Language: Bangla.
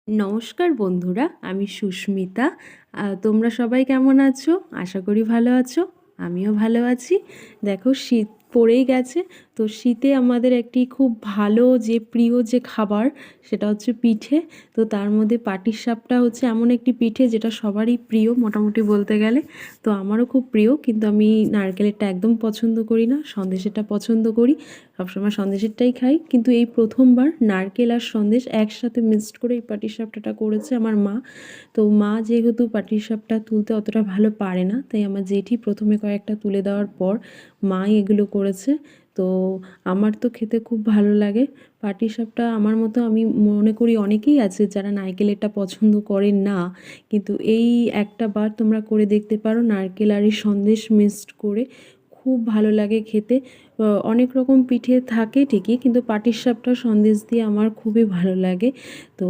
নমস্কার বন্ধুরা, আমি সুস্মিতা। তোমরা সবাই কেমন আছো? আশা করি ভালো আছো। আমিও ভালো আছি। দেখো, শীত পড়েই গেছে। তো শীতে আমাদের একটি খুব ভালো যে প্রিয় যে খাবার, সেটা হচ্ছে পিঠে। তো তার মধ্যে পাটিসাপটা হচ্ছে এমন একটি পিঠে যেটা সবারই প্রিয় মোটামুটি বলতে গেলে। তো আমারও খুব প্রিয়, কিন্তু আমি নারকেলেরটা একদম পছন্দ করি না, সন্দেশেরটা পছন্দ করি। সবসময় সন্দেশেরটাই খাই, কিন্তু এই প্রথমবার নারকেল আর সন্দেশ একসাথে মিক্সড করে এই পাটিসাপটাটা করেছে আমার মা। তো মা যেহেতু পাটিসাপটা তুলতে অতটা ভালো পারে না, তাই আমার জেঠি প্রথমে কয়েকটা তুলে দেওয়ার পর মাই এগুলো করেছে। তো আমার তো খেতে খুব ভালো লাগে পাটিসাপটা। আমার মতো আমি মনে করি অনেকেই আছে যারা নারকেলেরটা পছন্দ করে না, কিন্তু এই একটা বার তোমরা করে দেখতে পারো, নারকেল আর এই সন্দেশ মিক্সড করে খুব ভালো লাগে খেতে। অনেক রকম পিঠে থাকে ঠিকই, কিন্তু পাটিসাপটা সন্দেশ দিয়ে আমার খুবই ভালো লাগে। তো